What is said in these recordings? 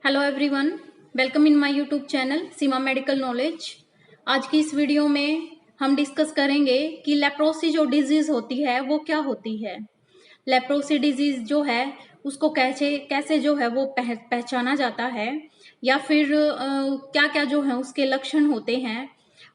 Hello everyone, welcome in my YouTube channel Seema medical knowledge. आज की इस video में हम डिस्कस करेंगे कि लेप्रोसी जो डिजीज होती है वो क्या होती है। लेप्रोसी डिजीज जो है उसको कैसे कैसे जो है वो पहचाना जाता है, या फिर क्या क्या जो है उसके लक्षण होते हैं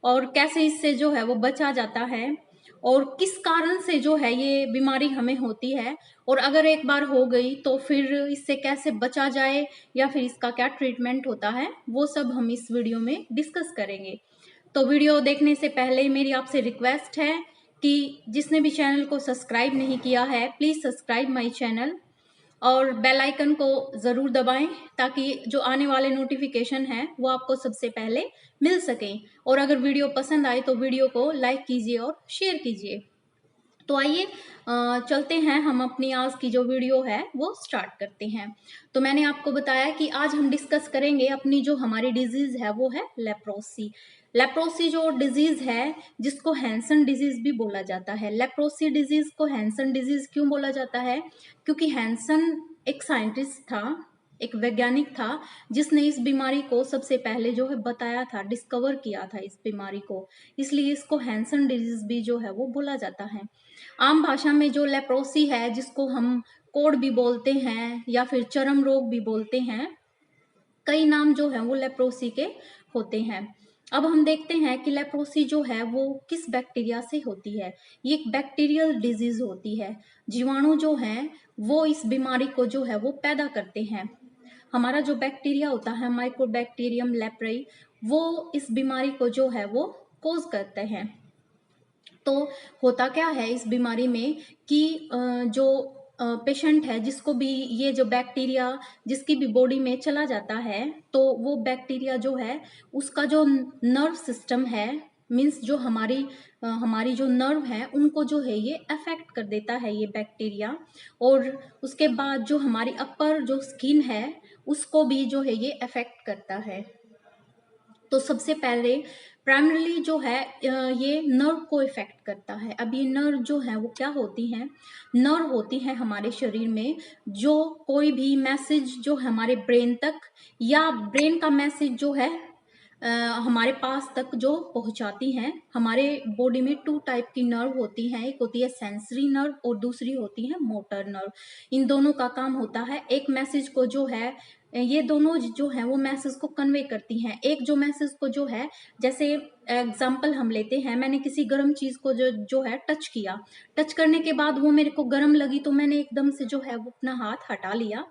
और कैसे इससे जो है वो बचा जाता है, और किस कारण से जो है ये बीमारी हमें होती है, और अगर एक बार हो गई तो फिर इससे कैसे बचा जाए या फिर इसका क्या ट्रीटमेंट होता है, वो सब हम इस वीडियो में डिस्कस करेंगे। तो वीडियो देखने से पहले मेरी आपसे रिक्वेस्ट है कि जिसने भी चैनल को सब्सक्राइब नहीं किया है प्लीज़ सब्सक्राइब माय चैनल और बेल आइकन को ज़रूर दबाएं ताकि जो आने वाले नोटिफिकेशन हैं वो आपको सबसे पहले मिल सकें। और अगर वीडियो पसंद आए तो वीडियो को लाइक कीजिए और शेयर कीजिए। तो आइए चलते हैं, हम अपनी आज की जो वीडियो है वो स्टार्ट करते हैं। तो मैंने आपको बताया कि आज हम डिस्कस करेंगे अपनी जो हमारी डिजीज है वो है लेप्रोसी। लेप्रोसी जो डिजीज है जिसको हैंसन डिजीज भी बोला जाता है। लेप्रोसी डिजीज को हैंसन डिजीज क्यों बोला जाता है? क्योंकि हैंसन एक साइंटिस्ट था, एक वैज्ञानिक था जिसने इस बीमारी को सबसे पहले जो है बताया था, डिस्कवर किया था इस बीमारी को, इसलिए इसको हैंसन डिजीज भी जो है वो बोला जाता है। आम भाषा में जो लेप्रोसी है जिसको हम कोढ़ भी बोलते हैं या फिर चर्म रोग भी बोलते हैं, कई नाम जो है वो लेप्रोसी के होते हैं। अब हम देखते हैं कि लेप्रोसी जो है वो किस बैक्टीरिया से होती है। ये एक बैक्टीरियल डिजीज होती है। जीवाणु जो हैं वो इस बीमारी को जो है वो पैदा करते हैं। हमारा जो बैक्टीरिया होता है माइक्रोबैक्टीरियम लेप्राई, वो इस बीमारी को जो है वो कोज करते हैं। तो होता क्या है इस बीमारी में कि जो पेशेंट है जिसको भी ये जो बैक्टीरिया जिसकी भी बॉडी में चला जाता है, तो वो बैक्टीरिया जो है उसका जो नर्व सिस्टम है, मीन्स जो हमारी जो नर्व है उनको जो है ये अफेक्ट कर देता है ये बैक्टीरिया। और उसके बाद जो हमारी अपर जो स्किन है उसको भी जो है ये अफेक्ट करता है। तो सबसे पहले प्राइमरीली जो है ये नर्व को इफेक्ट करता है। अब ये नर्व जो है वो क्या होती हैं? नर्व होती है हमारे शरीर में जो कोई भी मैसेज जो हमारे ब्रेन तक या ब्रेन का मैसेज जो है हमारे पास तक जो पहुंचाती हैं। हमारे बॉडी में टू टाइप की नर्व होती हैं, एक होती है सेंसरी नर्व और दूसरी होती है मोटर नर्व। इन दोनों का काम होता है एक मैसेज को जो है, ये दोनों जो है वो मैसेज को कन्वे करती हैं। एक जो मैसेज को जो है, जैसे एग्जाम्पल हम लेते हैं, मैंने किसी गर्म चीज को जो है टच किया, टच करने के बाद वो मेरे को गर्म लगी तो मैंने एकदम से जो है वो अपना हाथ हटा लिया,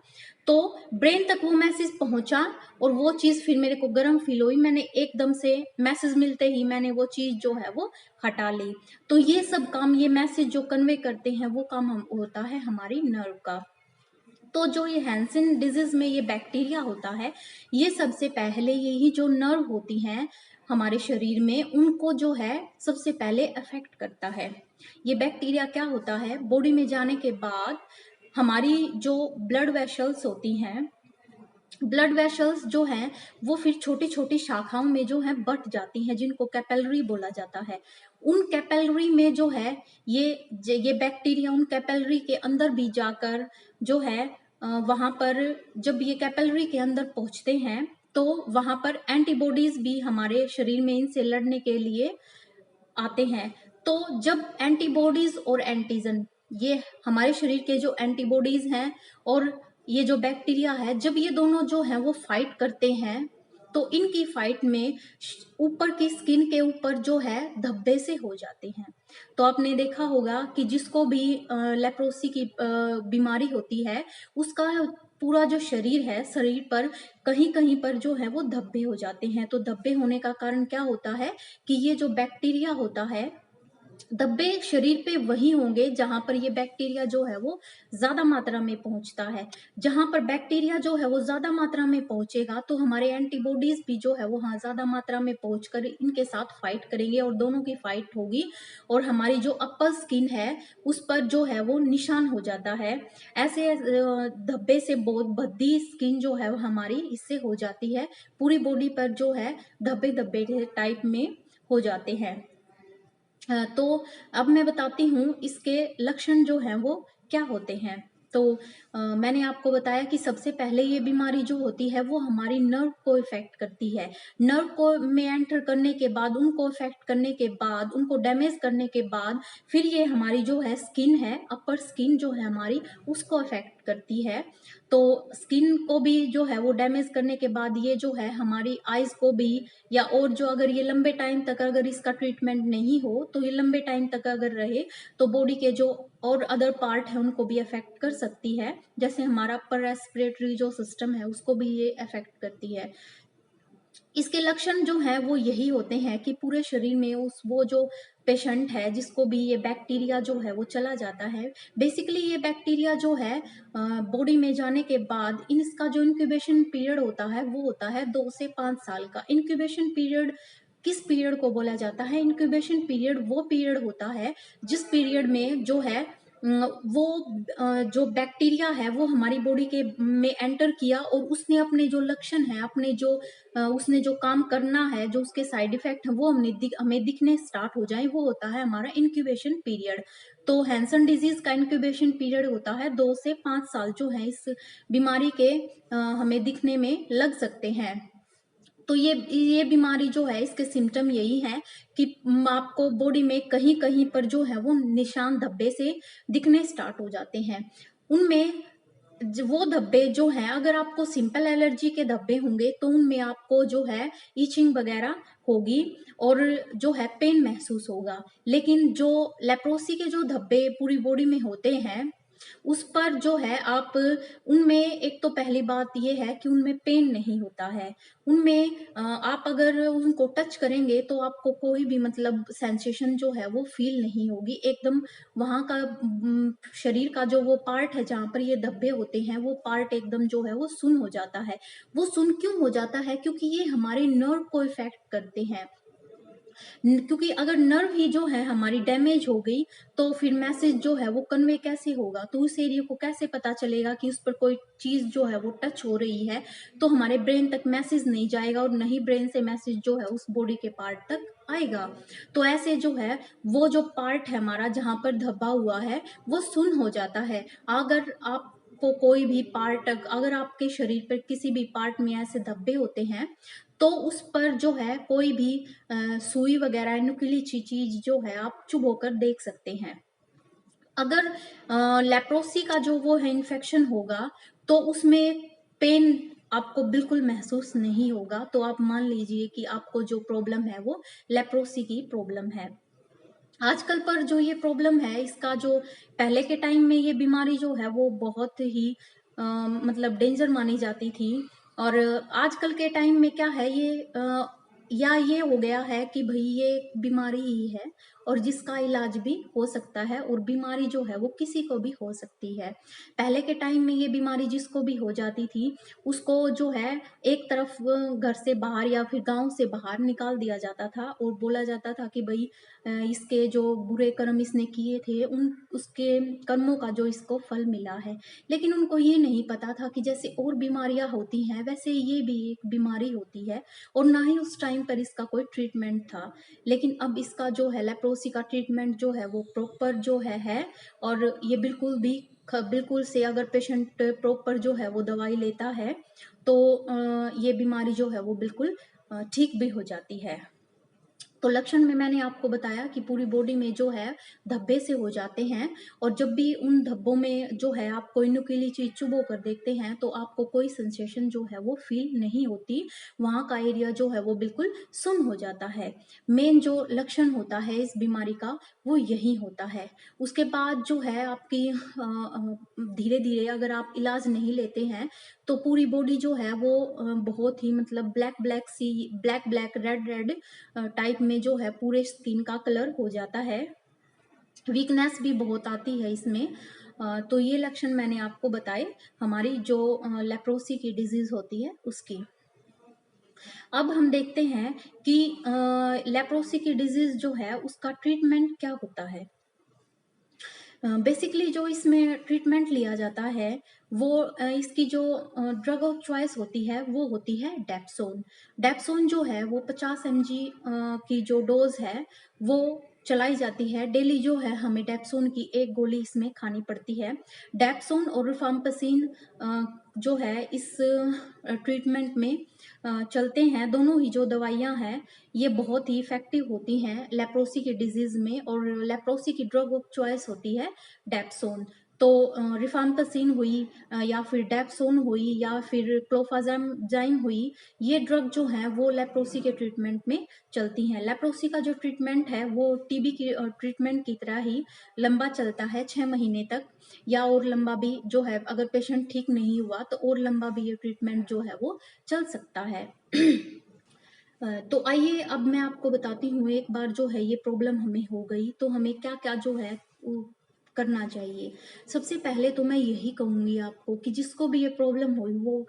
तो ब्रेन तक वो मैसेज पहुंचा और वो चीज फिर मेरे को गर्म फील हुई, मैंने एकदम से मैसेज मिलते ही मैंने वो चीज जो है वो हटा ली। तो ये सब काम, ये मैसेज जो कन्वे करते हैं वो काम होता है हमारी नर्व का। तो जो ये हैंसन डिजीज में ये बैक्टीरिया होता है, ये सबसे पहले यही जो नर्व होती हैं हमारे शरीर में उनको जो है सबसे पहले अफेक्ट करता है। ये बैक्टीरिया क्या होता है, बॉडी में जाने के बाद हमारी जो ब्लड वेसल्स होती हैं, ब्लड वेसल्स जो हैं वो फिर छोटी छोटी शाखाओं में जो है बट जाती हैं जिनको कैपिलरी बोला जाता है। उन कैपिलरी में जो है ये बैक्टीरिया उन कैपिलरी के अंदर भी जाकर जो है वहां पर जब ये कैपिलरी के अंदर पहुंचते हैं तो वहां पर एंटीबॉडीज भी हमारे शरीर में इनसे लड़ने के लिए आते हैं। तो जब एंटीबॉडीज और एंटीजन, ये हमारे शरीर के जो एंटीबॉडीज हैं और ये जो बैक्टीरिया है, जब ये दोनों जो हैं वो फाइट करते हैं तो इनकी फाइट में ऊपर की स्किन के ऊपर जो है धब्बे से हो जाते हैं। तो आपने देखा होगा कि जिसको भी लेप्रोसी की बीमारी होती है उसका पूरा जो शरीर है, शरीर पर कहीं कहीं पर जो है वो धब्बे हो जाते हैं। तो धब्बे होने का कारण क्या होता है कि ये जो बैक्टीरिया होता है, धब्बे शरीर पे वही होंगे जहां पर ये बैक्टीरिया जो है वो ज्यादा मात्रा में पहुंचता है। जहां पर बैक्टीरिया जो है वो ज्यादा मात्रा में पहुंचेगा तो हमारे एंटीबॉडीज भी जो है वो हाँ ज्यादा मात्रा में पहुंचकर इनके साथ फाइट करेंगे और दोनों की फाइट होगी और हमारी जो अपर स्किन है उस पर जो है वो निशान हो जाता है। ऐसे धब्बे से बहुत भद्दी स्किन जो है वो हमारी इससे हो जाती है, पूरी बॉडी पर जो है धब्बे धब्बे टाइप में हो जाते हैं। तो अब मैं बताती हूँ इसके लक्षण जो हैं वो क्या होते हैं। तो मैंने आपको बताया कि सबसे पहले ये बीमारी जो होती है वो हमारी नर्व को इफेक्ट करती है। नर्व को में एंटर करने के बाद, उनको इफेक्ट करने के बाद, उनको डैमेज करने के बाद फिर ये हमारी जो है स्किन है, अपर स्किन जो है हमारी, उसको इफेक्ट करती है। तो स्किन को भी जो है वो डैमेज करने के बाद ये जो है हमारी आईज को भी, या और जो अगर ये लंबे टाइम तक अगर इसका ट्रीटमेंट नहीं हो तो ये लंबे टाइम तक अगर रहे तो बॉडी के जो और अदर पार्ट है उनको भी अफेक्ट कर सकती है। जैसे हमारा अपर रेस्पिरेटरी जो सिस्टम है उसको भी ये अफेक्ट करती है। इसके लक्षण जो है वो यही होते हैं कि पूरे शरीर में उस वो जो पेशेंट है जिसको भी ये बैक्टीरिया जो है वो चला जाता है। बेसिकली ये बैक्टीरिया जो है बॉडी में जाने के बाद इसका जो इंक्यूबेशन पीरियड होता है वो होता है 2 से 5 साल का। इंक्यूबेशन पीरियड किस पीरियड को बोला जाता है? इंक्यूबेशन पीरियड वो पीरियड होता है जिस पीरियड में जो है वो जो बैक्टीरिया है वो हमारी बॉडी के में एंटर किया और उसने अपने जो लक्षण है, अपने जो उसने जो काम करना है, जो उसके साइड इफेक्ट है वो हमें दिखने स्टार्ट हो जाए, वो होता है हमारा इंक्यूबेशन पीरियड। तो हैंसन डिजीज का इंक्यूबेशन पीरियड होता है 2 से 5 साल, जो है इस बीमारी के हमें दिखने में लग सकते हैं। तो ये बीमारी जो है इसके सिम्टम यही है कि आपको बॉडी में कहीं कहीं पर जो है वो निशान धब्बे से दिखने स्टार्ट हो जाते हैं। उनमें वो धब्बे जो हैं, अगर आपको सिंपल एलर्जी के धब्बे होंगे तो उनमें आपको जो है ईचिंग वगैरह होगी और जो है पेन महसूस होगा। लेकिन जो लेप्रोसी के जो धब्बे पूरी बॉडी में होते हैं उस पर जो है आप उनमें, एक तो पहली बात ये है कि उनमें पेन नहीं होता है। उनमें आप अगर उनको टच करेंगे तो आपको कोई भी मतलब सेंसेशन जो है वो फील नहीं होगी। एकदम वहाँ का शरीर का जो वो पार्ट है जहाँ पर ये धब्बे होते हैं वो पार्ट एकदम जो है वो सुन्न हो जाता है। वो सुन्न क्यों हो जाता है? क्योंकि ये हमारे नर्व को इफेक्ट करते हैं। क्योंकि अगर नर्व ही जो है हमारी डैमेज हो गई तो फिर मैसेज जो है वो कन्वे कैसे होगा? तो उस एरिया को कैसे पता चलेगा कि उस पर कोई चीज जो है वो टच हो रही है? तो हमारे ब्रेन तक मैसेज नहीं जाएगा और नहीं ब्रेन से मैसेज जो है उस बॉडी के पार्ट तक आएगा। तो ऐसे जो है वो जो पार्ट है हमारा जहां पर धब्बा हुआ है वो सुन्न हो जाता है। अगर आप को कोई भी पार्ट, अगर आपके शरीर पर किसी भी पार्ट में ऐसे धब्बे होते हैं तो उस पर जो है कोई भी सुई वगैरह नुकीली चीज जो है आप चुभ होकर देख सकते हैं। अगर लेप्रोसी का जो वो है इन्फेक्शन होगा तो उसमें पेन आपको बिल्कुल महसूस नहीं होगा। तो आप मान लीजिए कि आपको जो प्रॉब्लम है वो लेप्रोसी की प्रॉब्लम है। आजकल पर जो ये प्रॉब्लम है इसका जो पहले के टाइम में ये बीमारी जो है वो बहुत ही मतलब डेंजर मानी जाती थी। और आजकल के टाइम में क्या है ये या ये हो गया है कि भाई ये बीमारी ही है और जिसका इलाज भी हो सकता है और बीमारी जो है वो किसी को भी हो सकती है। पहले के टाइम में ये बीमारी जिसको भी हो जाती थी उसको जो है एक तरफ घर से बाहर या फिर गांव से बाहर निकाल दिया जाता था और बोला जाता था कि भाई इसके जो बुरे कर्म इसने किए थे उन उसके कर्मों का जो इसको फल मिला है। लेकिन उनको ये नहीं पता था कि जैसे और बीमारियां होती हैं वैसे ये भी एक बीमारी होती है और ना ही उस टाइम पर इसका कोई ट्रीटमेंट था। लेकिन अब इसका जो है लेप्रोसी का ट्रीटमेंट जो है वो प्रॉपर जो है और ये बिल्कुल भी बिल्कुल से अगर पेशेंट प्रॉपर जो है वो दवाई लेता है तो ये बीमारी जो है वो बिल्कुल ठीक भी हो जाती है। तो लक्षण में मैंने आपको बताया कि पूरी बॉडी में जो है धब्बे से हो जाते हैं और जब भी उन धब्बों में जो है आप कोई नुकीली चीज चुभो कर देखते हैं तो आपको कोई सेंसेशन जो है वो फील नहीं होती। वहां का एरिया जो है वो बिल्कुल सुन्न हो जाता है। मेन जो लक्षण होता है इस बीमारी का वो यही होता है। उसके बाद जो है आपकी धीरे धीरे अगर आप इलाज नहीं लेते हैं तो पूरी बॉडी जो है वो बहुत ही मतलब ब्लैक ब्लैक सी, black black red red type में जो है पूरे स्किन का कलर हो जाता है। वीकनेस भी बहुत आती है इसमें। तो ये लक्षण मैंने आपको बताए हमारी जो लेप्रोसी की डिजीज होती है उसकी। अब हम देखते हैं कि लेप्रोसी की डिजीज जो है उसका ट्रीटमेंट क्या होता है। बेसिकली जो इसमें ट्रीटमेंट लिया जाता है वो इसकी जो ड्रग ऑफ चॉइस होती है वो होती है डेप्सोन। डेप्सोन जो है वो 50 mg की जो डोज है वो चलाई जाती है। डेली जो है हमें डेप्सोन की एक गोली इसमें खानी पड़ती है। डेप्सोन और रिफाम्पिसिन जो है इस ट्रीटमेंट में चलते हैं। दोनों ही जो दवाइयां हैं ये बहुत ही इफेक्टिव होती हैं लेप्रोसी की डिजीज में, और लेप्रोसी की ड्रग ऑफ चॉइस होती है डेप्सोन। तो रिफाम्पिसिन हुई या फिर डेप्सोन हुई या फिर क्लोफाजाइम हुई, ये ड्रग जो है वो लेप्रोसी के ट्रीटमेंट में चलती हैं। लेप्रोसी का जो ट्रीटमेंट है वो टीबी की ट्रीटमेंट की तरह ही लंबा चलता है, 6 महीने तक, या और लंबा भी जो है, अगर पेशेंट ठीक नहीं हुआ तो और लंबा भी ये ट्रीटमेंट जो है वो चल सकता है। तो आइए अब मैं आपको बताती हूँ, एक बार जो है ये प्रॉब्लम हमें हो गई तो हमें क्या क्या जो है वो करना चाहिए। सबसे पहले तो मैं यही कहूंगी आपको कि जिसको भी ये प्रॉब्लम हुई वो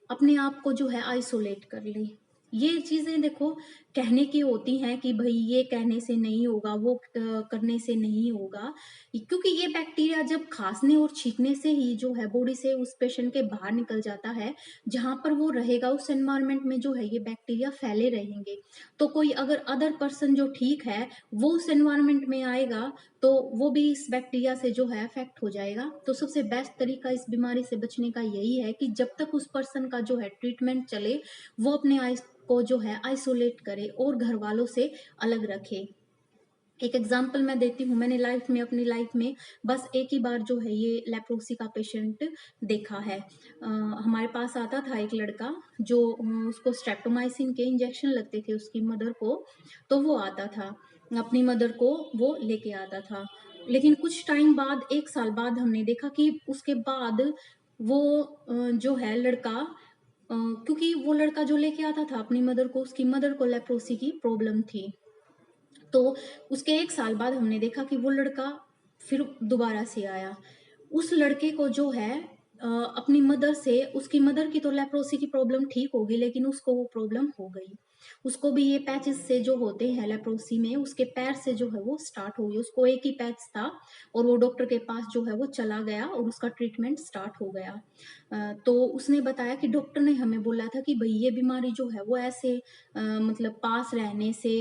अपने आप को जो है आइसोलेट कर ले। ये चीजें देखो कहने की होती हैं कि भाई ये कहने से नहीं होगा, वो करने से नहीं होगा, क्योंकि ये बैक्टीरिया जब खांसने और छींकने से ही जो है बॉडी से उस पेशेंट के बाहर निकल जाता है, जहां पर वो रहेगा उस एनवायरनमेंट में जो है ये बैक्टीरिया फैले रहेंगे। तो कोई अगर अदर पर्सन जो ठीक है वो उस एनवायरनमेंट में आएगा तो वो भी इस बैक्टीरिया से जो है अफेक्ट हो जाएगा। तो सबसे बेस्ट तरीका इस बीमारी से बचने का यही है कि जब तक उस पर्सन का जो है ट्रीटमेंट चले वो अपने आइस को जो है आइसोलेट करे और घर वालों से अलग रखे। एक एग्जाम्पल मैं देती हूँ, मैंने अपनी लाइफ में बस एक ही बार जो है ये लेप्रोसी का पेशेंट देखा है। हमारे पास आता था एक लड़का जो उसको स्ट्रेप्टोमाइसिन के इंजेक्शन लगते थे उसकी मदर को, तो वो आता था अपनी मदर को वो लेके आता था। लेकिन कुछ टाइम बाद, 1 साल बाद हमने देखा कि उसके बाद वो जो है लड़का, क्योंकि वो लड़का जो लेके आता था अपनी मदर को, उसकी मदर को लेप्रोसी की प्रॉब्लम थी। तो उसके 1 साल बाद हमने देखा कि वो लड़का फिर दोबारा से आया। उस लड़के को जो है अपनी मदर से, उसकी मदर की तो लेप्रोसी की प्रॉब्लम ठीक होगी लेकिन उसको वो प्रॉब्लम हो गई। उसको भी ये पैचेस से जो होते हैं लेप्रोसी में, उसके पैर से जो है वो स्टार्ट हो गई। उसको एक ही पैच था और वो डॉक्टर के पास जो है वो चला गया और उसका ट्रीटमेंट स्टार्ट हो गया। तो उसने बताया कि डॉक्टर ने हमें बोला था कि भाई ये बीमारी जो है वो ऐसे मतलब पास रहने से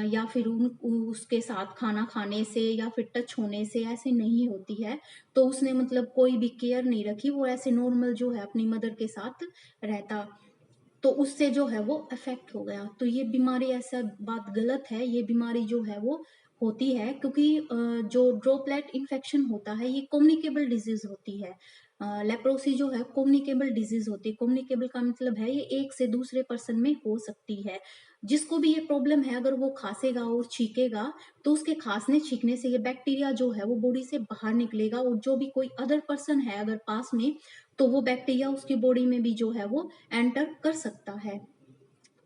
या फिर उसके साथ खाना खाने से या फिर टच होने से ऐसे नहीं होती है। तो उसने मतलब कोई भी केयर नहीं रखी, वो ऐसे नॉर्मल जो है अपनी मदर के साथ रहता, तो उससे जो है वो अफेक्ट हो गया। तो ये बीमारी, ऐसा बात गलत है, ये बीमारी जो है वो होती है क्योंकि जो ड्रॉपलेट इन्फेक्शन होता है ये कम्युनिकेबल डिजीज होती है। लेप्रोसी जो है कम्युनिकेबल डिजीज होती है। कम्युनिकेबल का मतलब है ये एक से दूसरे पर्सन में हो सकती है। जिसको भी ये प्रॉब्लम है अगर वो खांसेगा और छींकेगा तो उसके खांसने छींकने से ये बैक्टीरिया जो है वो बॉडी से बाहर निकलेगा, और जो भी कोई अदर पर्सन है अगर पास में, तो वो बैक्टीरिया उसकी बॉडी में भी जो है वो एंटर कर सकता है।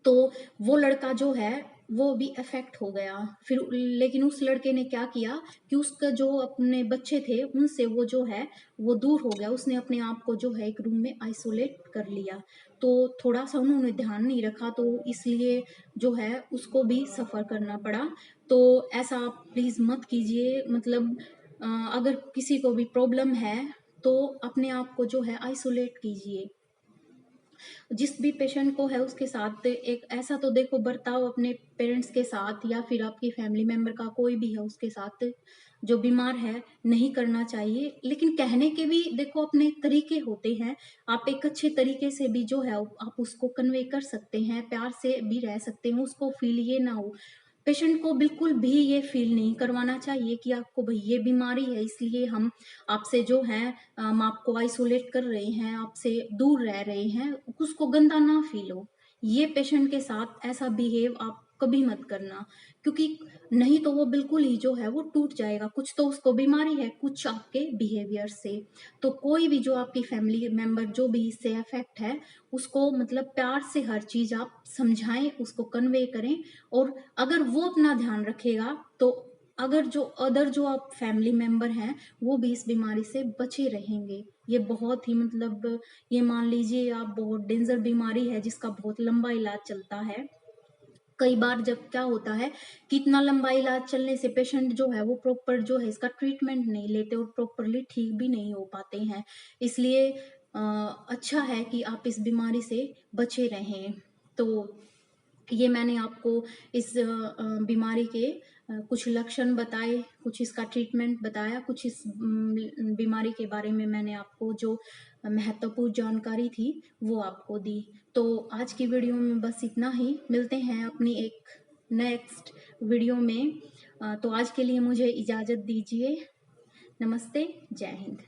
तो वो लड़का जो है वो भी अफेक्ट हो गया फिर। लेकिन उस लड़के ने क्या किया कि उसका जो अपने बच्चे थे उनसे वो जो है वो दूर हो गया। उसने अपने आप को जो है एक रूम में आइसोलेट कर लिया। तो थोड़ा सा उन्होंने ध्यान नहीं रखा तो इसलिए जो है उसको भी सफर करना पड़ा। तो ऐसा आप प्लीज मत कीजिए। मतलब अगर किसी को भी प्रॉब्लम है तो अपने आप को जो है आइसोलेट कीजिए। जिस भी पेशेंट को है उसके साथ एक ऐसा तो देखो बर्ताव अपने पेरेंट्स के साथ या फिर आपकी फैमिली मेंबर का कोई भी है उसके साथ जो बीमार है नहीं करना चाहिए। लेकिन कहने के भी देखो अपने तरीके होते हैं। आप एक अच्छे तरीके से भी जो है आप उसको कन्वे कर सकते हैं, प्यार से भी रह सकते हैं, उसको फील ये ना हो। पेशेंट को बिल्कुल भी ये फील नहीं करवाना चाहिए कि आपको भाई ये बीमारी है इसलिए हम आपसे जो है हम आपको आइसोलेट कर रहे हैं, आपसे दूर रह रहे हैं, उसको गंदा ना फील हो। ये पेशेंट के साथ ऐसा बिहेव आप कभी मत करना, क्योंकि नहीं तो वो बिल्कुल ही जो है वो टूट जाएगा। कुछ तो उसको बीमारी है, कुछ आपके बिहेवियर से। तो कोई भी जो आपकी फैमिली मेंबर जो भी इससे अफेक्ट है उसको मतलब प्यार से हर चीज आप समझाएं, उसको कन्वे करें। और अगर वो अपना ध्यान रखेगा तो अगर जो अदर जो आप फैमिली मेंबर हैं वो भी इस बीमारी से बचे रहेंगे। ये बहुत ही मतलब ये मान लीजिए आप बहुत डेंजर बीमारी है जिसका बहुत लंबा इलाज चलता है। कई बार जब क्या होता है कि इतना लंबा इलाज चलने से पेशेंट जो है वो प्रॉपर जो है इसका ट्रीटमेंट नहीं लेते और प्रॉपरली ठीक भी नहीं हो पाते हैं। इसलिए अच्छा है कि आप इस बीमारी से बचे रहें। तो ये मैंने आपको इस बीमारी के कुछ लक्षण बताए, कुछ इसका ट्रीटमेंट बताया, कुछ इस बीमारी के बारे में मैंने आपको जो महत्वपूर्ण जानकारी थी वो आपको दी। तो आज की वीडियो में बस इतना ही। मिलते हैं अपनी एक नेक्स्ट वीडियो में। तो आज के लिए मुझे इजाज़त दीजिए। नमस्ते, जय हिंद।